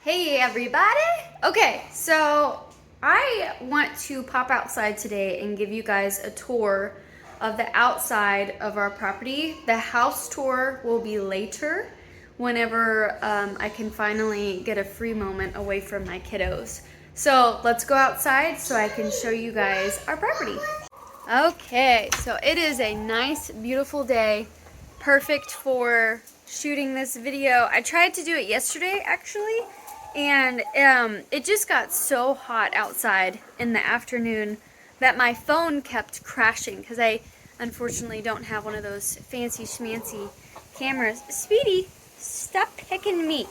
Hey everybody! Okay, so I want to pop outside today and give you guys a tour of the outside of our property. The house tour will be later whenever I can finally get a free moment away from my kiddos. So let's go outside so I can show you guys our property. Okay, so it is a nice, beautiful day. Perfect for shooting this video. I tried to do it yesterday actually, and it just got so hot outside in the afternoon that my phone kept crashing because I unfortunately don't have one of those fancy schmancy cameras. Speedy, stop picking me.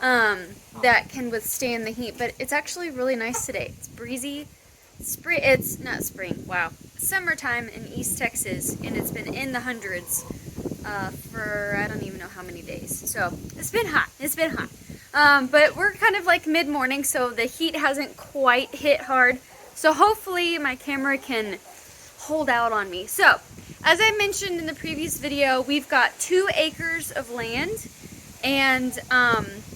That can withstand the heat, but it's actually really nice today. It's breezy. It's not spring, wow. Summertime in East Texas, and it's been in the hundreds for I don't even know how many days. So it's been hot. But we're kind of like mid-morning, so the heat hasn't quite hit hard. So hopefully my camera can hold out on me. So as I mentioned in the previous video, we've got 2 acres of land, and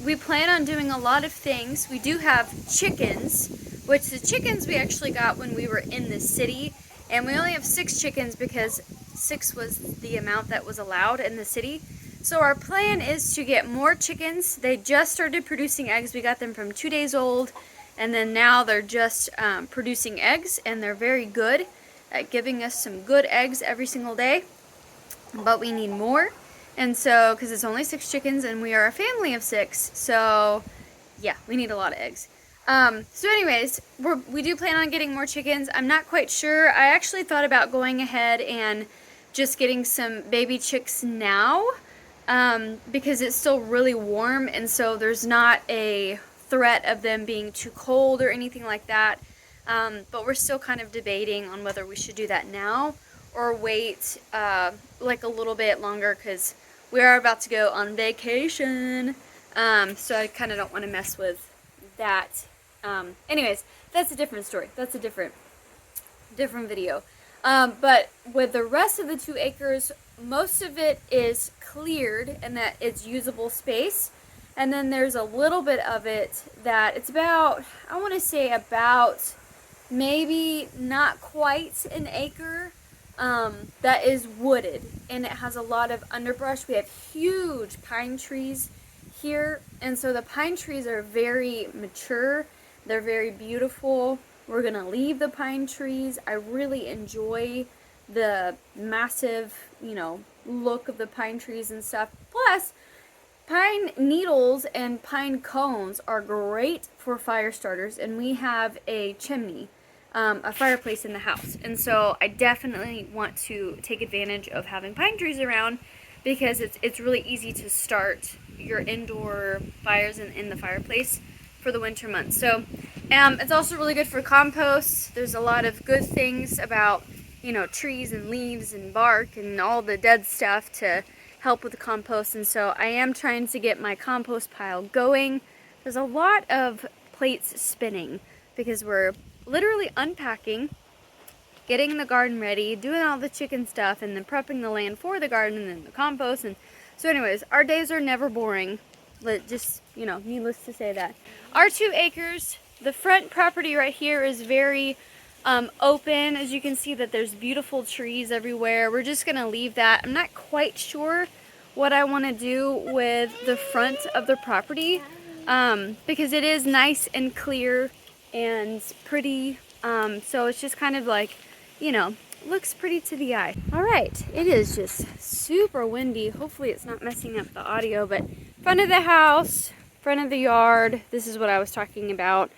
we plan on doing a lot of things. We do have chickens, which the chickens we actually got when we were in the city, and we only have 6 chickens because 6 was the amount that was allowed in the city. So our plan is to get more chickens. They just started producing eggs. We got them from 2 days old, and then now they're just producing eggs, and they're very good at giving us some good eggs every single day, but we need more. And so, because it's only 6 chickens and we are a family of 6, so yeah, we need a lot of eggs. So anyways, we do plan on getting more chickens. I'm not quite sure. I actually thought about going ahead and just getting some baby chicks now, because it's still really warm, and so there's not a threat of them being too cold or anything like that. But we're still kind of debating on whether we should do that now or wait like a little bit longer, because we are about to go on vacation. So I kind of don't want to mess with that. Anyways, that's a different story. That's a different video. But with the rest of the 2 acres, most of it is cleared and that it's usable space. And then there's a little bit of it that it's about, I want to say about maybe not quite an acre, that is wooded, and it has a lot of underbrush. We have huge pine trees here, and so the pine trees are very mature. They're very beautiful. We're gonna leave the pine trees. I really enjoy the massive, look of the pine trees and stuff. Plus, pine needles and pine cones are great for fire starters, and we have a chimney, a fireplace in the house. And so I definitely want to take advantage of having pine trees around, because it's really easy to start your indoor fires in the fireplace for the winter months. So it's also really good for compost. There's a lot of good things about, trees and leaves and bark and all the dead stuff to help with the compost. And so I am trying to get my compost pile going. There's a lot of plates spinning because we're literally unpacking, getting the garden ready, doing all the chicken stuff, and then prepping the land for the garden and then the compost. And so anyways, our days are never boring. Just, needless to say that. Our 2 acres, the front property right here is very open. As you can see that there's beautiful trees everywhere. We're just going to leave that. I'm not quite sure what I want to do with the front of the property, because it is nice and clear and pretty. So it's just kind of like, looks pretty to the eye. All right, it is just super windy. Hopefully it's not messing up the audio, but front of the house, front of the yard, this is what I was talking about.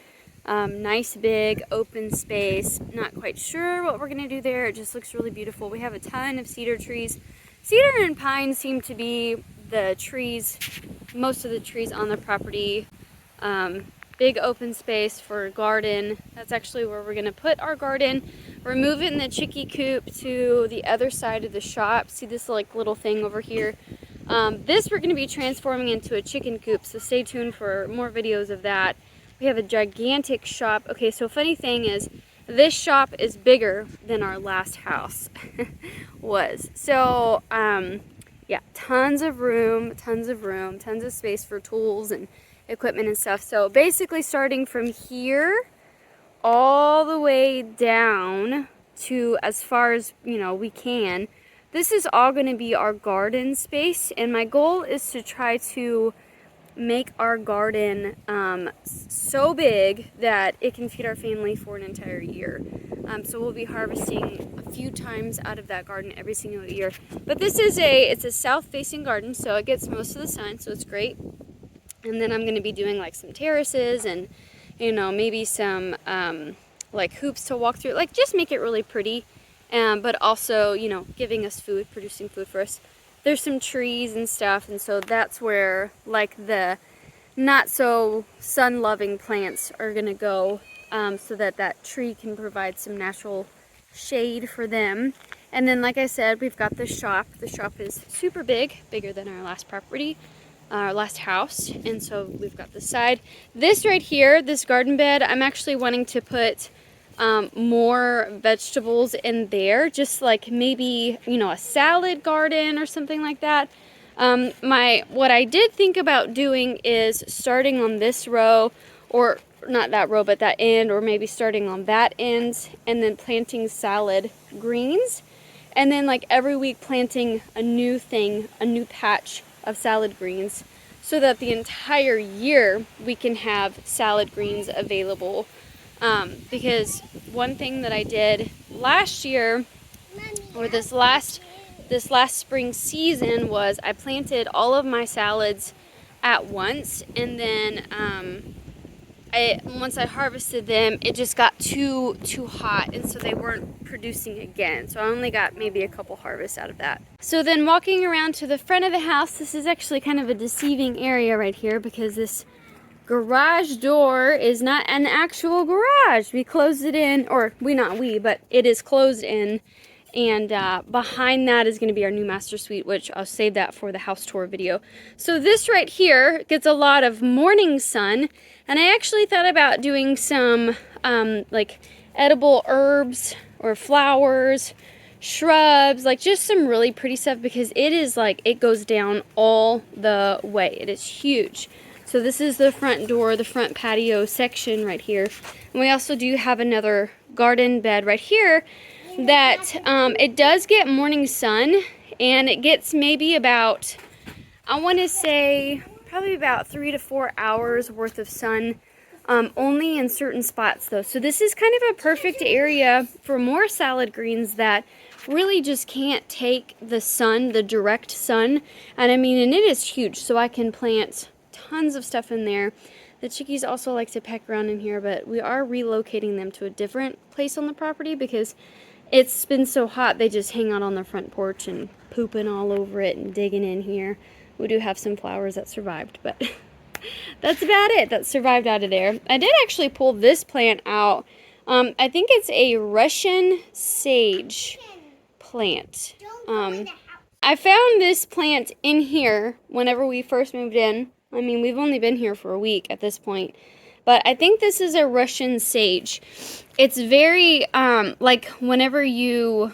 Nice big open space. Not quite sure what we're gonna do there. It just looks really beautiful. We have a ton of cedar trees. Cedar and pine seem to be the trees, most of the trees on the property. Big open space for a garden. That's actually where we're gonna put our garden. We're moving the chickie coop to the other side of the shop. See this like little thing over here? This we're gonna be transforming into a chicken coop, so stay tuned for more videos of that. We have a gigantic shop. Okay, so funny thing is, this shop is bigger than our last house was. So, yeah, tons of room, tons of space for tools, and equipment and stuff. So basically starting from here all the way down to as far as, you know, we can. This is all going to be our garden space, and my goal is to try to make our garden so big that it can feed our family for an entire year. So we'll be harvesting a few times out of that garden every single year. But this is it's a south-facing garden, so it gets most of the sun, so it's great. And then I'm going to be doing like some terraces and, you know, maybe some like hoops to walk through, like just make it really pretty. But also, you know, giving us food, producing food for us. There's some trees and stuff, and so that's where like the not so sun-loving plants are gonna go, so that that tree can provide some natural shade for them. And then, like I said, we've got the shop. The shop is super big, bigger than our last property, our last house. And so we've got the side. This right here, this garden bed, I'm actually wanting to put more vegetables in there, just like maybe, you know, a salad garden or something like that. What I did think about doing is starting on this row, or not that row, but that end, or maybe starting on that end, and then planting salad greens, and then like every week planting a new thing, a new patch of salad greens, so that the entire year we can have salad greens available. Because one thing that I did last year, or this last spring season, was I planted all of my salads at once, and then once I harvested them, it just got too hot, and so they weren't producing again. So I only got maybe a couple harvests out of that. So then walking around to the front of the house, this is actually kind of a deceiving area right here, because this garage door is not an actual garage. We closed it in, or but it is closed in, and behind that is going to be our new master suite, which I'll save that for the house tour video. So this right here gets a lot of morning sun, and I actually thought about doing some like edible herbs or flowers, shrubs, like just some really pretty stuff, because it is like, it goes down all the way. It is huge. So this is the front door, the front patio section right here. And we also do have another garden bed right here that it does get morning sun, and it gets maybe about, I want to say, probably about 3 to 4 hours worth of sun, only in certain spots though. So this is kind of a perfect area for more salad greens that really just can't take the sun, the direct sun. And I mean, and it is huge, so I can plant tons of stuff in there. The chickies also like to peck around in here, but we are relocating them to a different place on the property because it's been so hot. They just hang out on the front porch and pooping all over it and digging in here. We do have some flowers that survived, but that's about it that survived out of there. I did actually pull this plant out. I think it's a Russian sage plant. I found this plant in here whenever we first moved in. I mean, we've only been here for a week at this point, but I think this is a Russian sage. It's very, like whenever you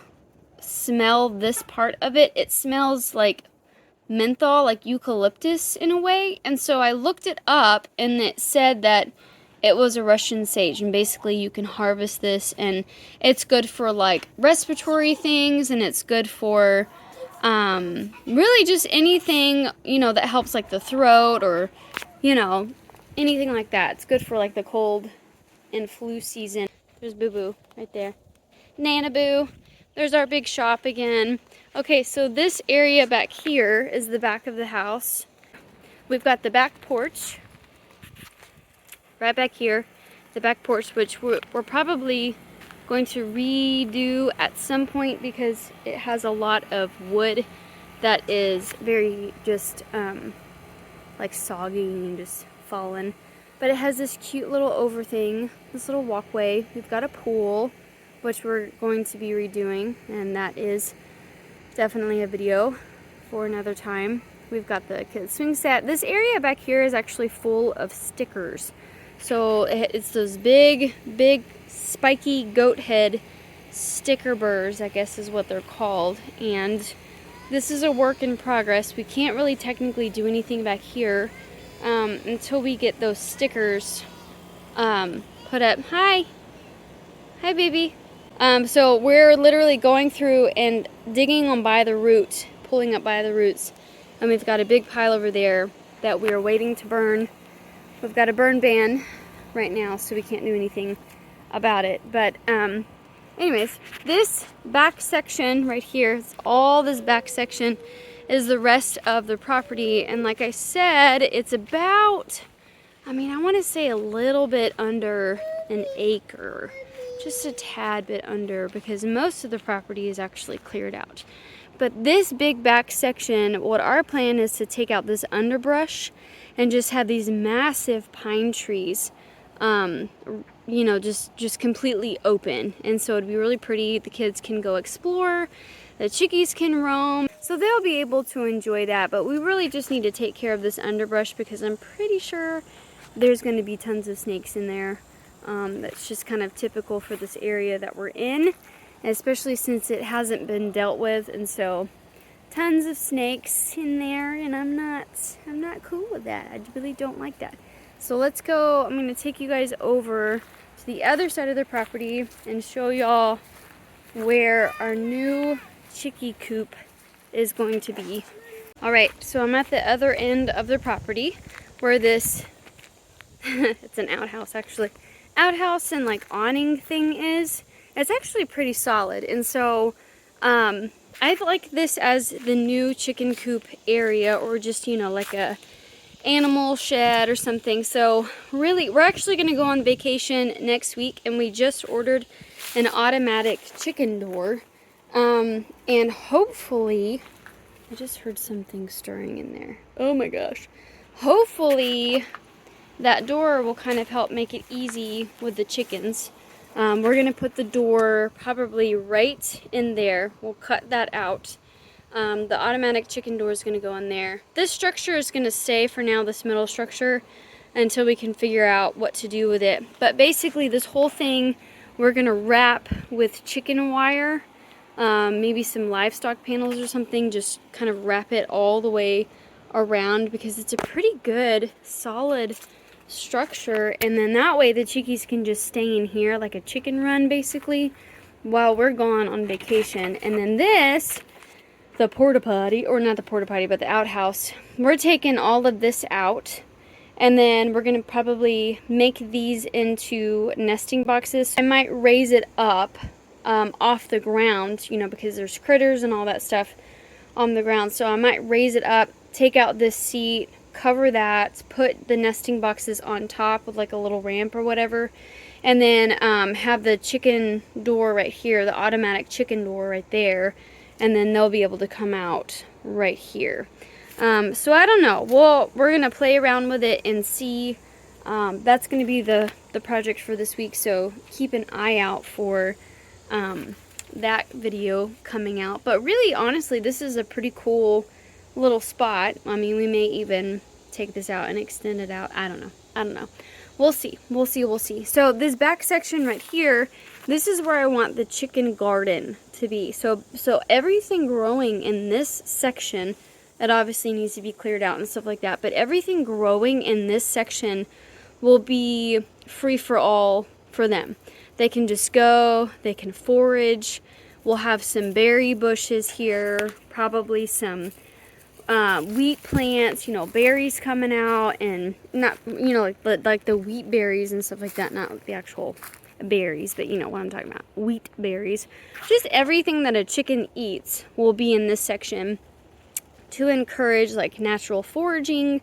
smell this part of it, it smells like menthol, like eucalyptus in a way. And so I looked it up, and it said that it was a Russian sage, and basically you can harvest this, and it's good for like respiratory things, and it's good for really just anything, you know, that helps like the throat, or, you know, anything like that. It's good for like the cold and flu season. There's Boo Boo right there. Nana Boo. There's our big shop again. Okay, so this area back here is the back of the house. We've got the back porch right back here, the back porch, which we're probably going to redo at some point because it has a lot of wood that is very just like soggy and just fallen. But it has this cute little over thing, this little walkway. We've got a pool, which we're going to be redoing, and that is definitely a video for another time. We've got the kids swing set. This area back here is actually full of stickers. So it's those big spiky goat head sticker burrs, I guess is what they're called. And this is a work in progress. We can't really technically do anything back here until we get those stickers put up. Hi baby. So we're literally going through and digging on by the root, pulling up by the roots, and we've got a big pile over there that we're waiting to burn. We've got a burn ban right now, so we can't do anything about it. But anyways, this back section right here, all this back section is the rest of the property. And like I said, it's about, I want to say a little bit under an acre, just a tad bit under, because most of the property is actually cleared out. But this big back section, what our plan is to take out this underbrush and just have these massive pine trees, you know, just completely open. And so it'd be really pretty. The kids can go explore, the chickies can roam, so they'll be able to enjoy that. But we really just need to take care of this underbrush because I'm pretty sure there's going to be tons of snakes in there. That's just kind of typical for this area that we're in, especially since it hasn't been dealt with. And so tons of snakes in there, and I'm not cool with that. I really don't like that. So let's go. I'm going to take you guys over to the other side of the property and show y'all where our new chickie coop is going to be. All right, so I'm at the other end of the property where this it's an outhouse, actually, outhouse and like awning thing is. It's actually pretty solid. And so I like this as the new chicken coop area, or just, you know, like a animal shed or something. So really, we're actually going to go on vacation next week, and we just ordered an automatic chicken door. And hopefully, I just heard something stirring in there. Oh my gosh. Hopefully that door will kind of help make it easy with the chickens. We're going to put the door probably right in there. We'll cut that out. The automatic chicken door is going to go in there. This structure is going to stay for now, this middle structure, until we can figure out what to do with it. But basically this whole thing we're going to wrap with chicken wire, maybe some livestock panels or something, just kind of wrap it all the way around because it's a pretty good solid structure. And then that way the chickies can just stay in here like a chicken run basically while we're gone on vacation. And then this, the porta potty, or not the porta potty, but the outhouse, we're taking all of this out, and then we're gonna probably make these into nesting boxes. I might raise it up off the ground, you know, because there's critters and all that stuff on the ground. So I might raise it up, take out this seat, cover that, put the nesting boxes on top with like a little ramp or whatever, and then have the chicken door right here, the automatic chicken door right there, and then they'll be able to come out right here. So I don't know. Well, we're gonna play around with it and see. That's gonna be the project for this week, so keep an eye out for that video coming out. But really, honestly, this is a pretty cool little spot. I mean, we may even take this out and extend it out. I don't know. We'll see. So this back section right here, this is where I want the chicken garden to be. So everything growing in this section, it obviously needs to be cleared out and stuff like that, but everything growing in this section will be free for all for them. They can just go, they can forage. We'll have some berry bushes here, probably some wheat plants, you know, berries coming out, and not, you know, like the wheat berries and stuff like that, not the actual berries, but you know what I'm talking about, wheat berries. Just everything that a chicken eats will be in this section to encourage like natural foraging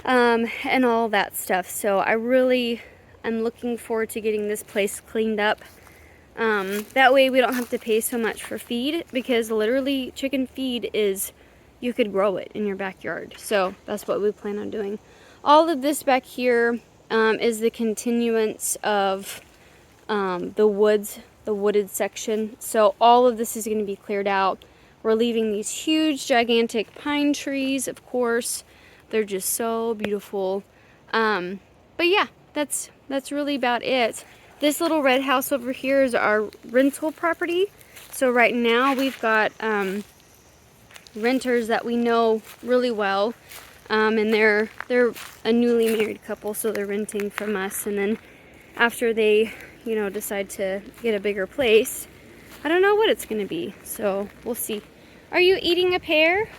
and all that stuff. So I'm looking forward to getting this place cleaned up. That way we don't have to pay so much for feed, because literally chicken feed is, you could grow it in your backyard. So that's what we plan on doing. All of this back here is the continuance of the wooded section. So all of this is going to be cleared out. We're leaving these huge, gigantic pine trees, of course. They're just so beautiful. But yeah, that's really about it. This little red house over here is our rental property. So right now we've got renters that we know really well. And they're a newly married couple, so they're renting from us. And then after they, you know, decide to get a bigger place, I don't know what it's gonna be, so we'll see. Are you eating a pear?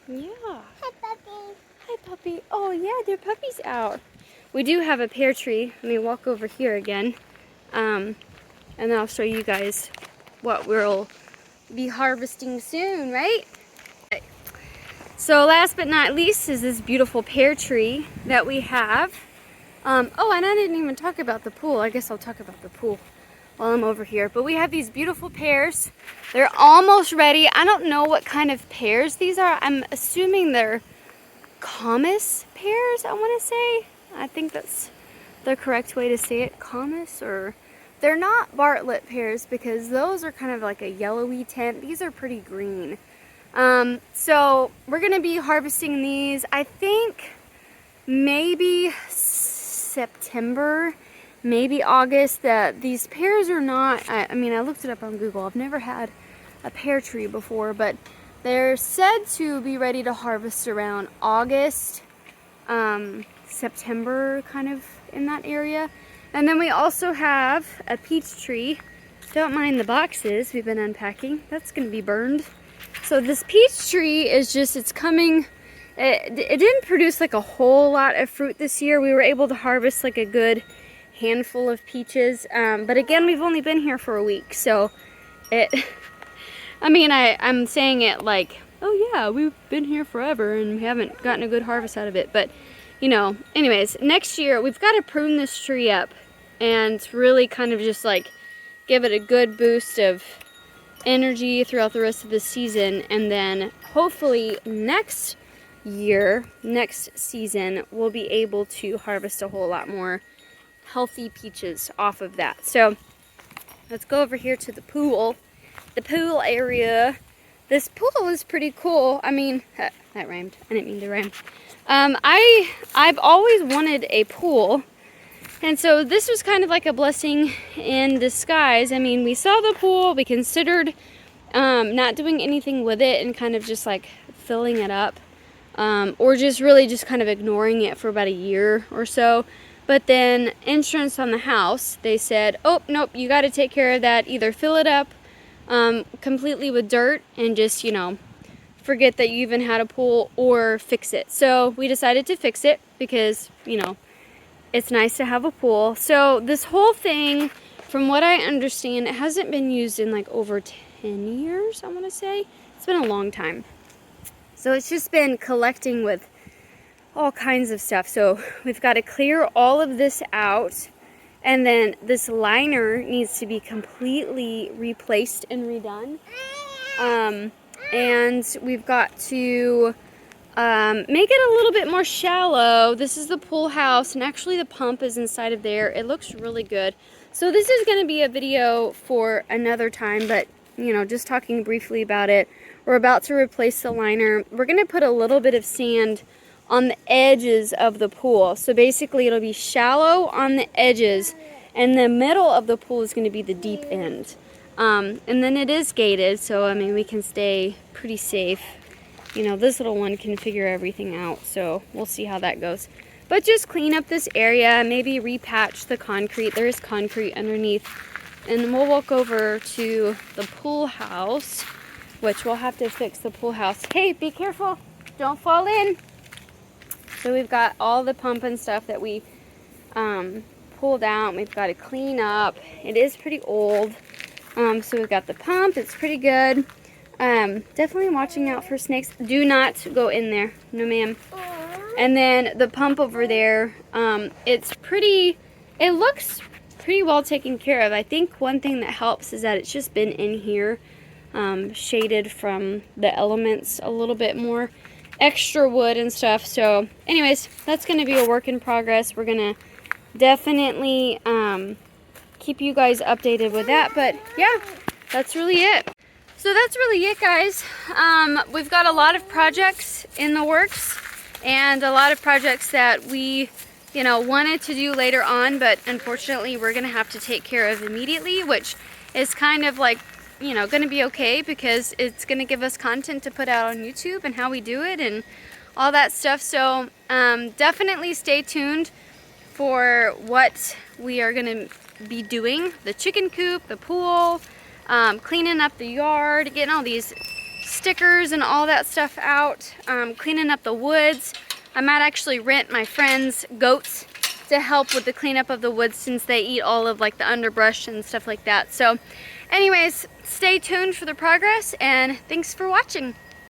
Yeah. Hi, puppy. Hi, puppy. Oh yeah, there are puppies out. We do have a pear tree. Let me walk over here again. And then I'll show you guys what we'll be harvesting soon, right? So last but not least is this beautiful pear tree that we have. Oh, and I didn't even talk about the pool. I guess I'll talk about the pool while I'm over here. But we have these beautiful pears. They're almost ready. I don't know what kind of pears these are. I'm assuming they're Comus pears, I want to say. I think that's the correct way to say it. Comus, or they're not Bartlett pears because those are kind of like a yellowy tint. These are pretty green. So we're going to be harvesting these, I think maybe September, maybe August. These pears are not, I mean, I looked it up on Google. I've never had a pear tree before, but they're said to be ready to harvest around August, September, kind of in that area. And then we also have a peach tree. Don't mind the boxes we've been unpacking. That's going to be burned. So this peach tree is just, it's coming. It didn't produce like a whole lot of fruit this year. We were able to harvest like a good handful of peaches. But again, we've only been here for a week. So I mean, I'm saying it like, oh yeah, we've been here forever and we haven't gotten a good harvest out of it. But, you know, anyways, next year we've got to prune this tree up and really kind of just like give it a good boost of energy throughout the rest of the season. And then hopefully next season, we'll be able to harvest a whole lot more healthy peaches off of that. So let's go over here to the pool area. This pool is pretty cool. I mean, that rhymed. I didn't mean to rhyme. I've always wanted a pool, and so this was kind of like a blessing in disguise. I mean, we saw the pool, we considered not doing anything with it and kind of just like filling it up, or just really just kind of ignoring it for about a year or so. But then insurance on the house, they said, oh nope, you got to take care of that. Either fill it up completely with dirt and just, you know, forget that you even had a pool, or fix it. So we decided to fix it because, you know, it's nice to have a pool. So this whole thing, from what I understand, it hasn't been used in like over 10 years, I want to say. It's been a long time. So it's just been collecting with all kinds of stuff. So we've got to clear all of this out. And then this liner needs to be completely replaced and redone. And we've got to make it a little bit more shallow. This is the pool house, and actually the pump is inside of there. It looks really good. So this is going to be a video for another time, but, you know, just talking briefly about it. We're about to replace the liner. We're going to put a little bit of sand on the edges of the pool. So basically it'll be shallow on the edges, and the middle of the pool is going to be the deep end. And then it is gated, so I mean we can stay pretty safe. You know, this little one can figure everything out, so we'll see how that goes. But just clean up this area, maybe repatch the concrete. There is concrete underneath. And then we'll walk over to the pool house, which we'll have to fix the pool house. Hey, be careful, don't fall in. So we've got all the pump and stuff that we pulled out. We've got to clean up. It is pretty old. So we've got the pump. It's pretty good. Definitely watching out for snakes. Do not go in there. No, ma'am. And then the pump over there, it looks pretty well taken care of. I think one thing that helps is that it's just been in here, shaded from the elements a little bit more. Extra wood and stuff. So anyways, that's going to be a work in progress. We're going to definitely keep you guys updated with that. But yeah, that's really it. So that's really it, guys. We've got a lot of projects in the works, and a lot of projects that we, you know, wanted to do later on, but unfortunately we're going to have to take care of immediately, which is kind of like you know, gonna be okay because it's gonna give us content to put out on YouTube and how we do it and all that stuff. So definitely stay tuned for what we are gonna be doing. The chicken coop, the pool, cleaning up the yard, getting all these stickers and all that stuff out, cleaning up the woods. I might actually rent my friend's goats to help with the cleanup of the woods since they eat all of like the underbrush and stuff like that. So anyways, stay tuned for the progress and thanks for watching.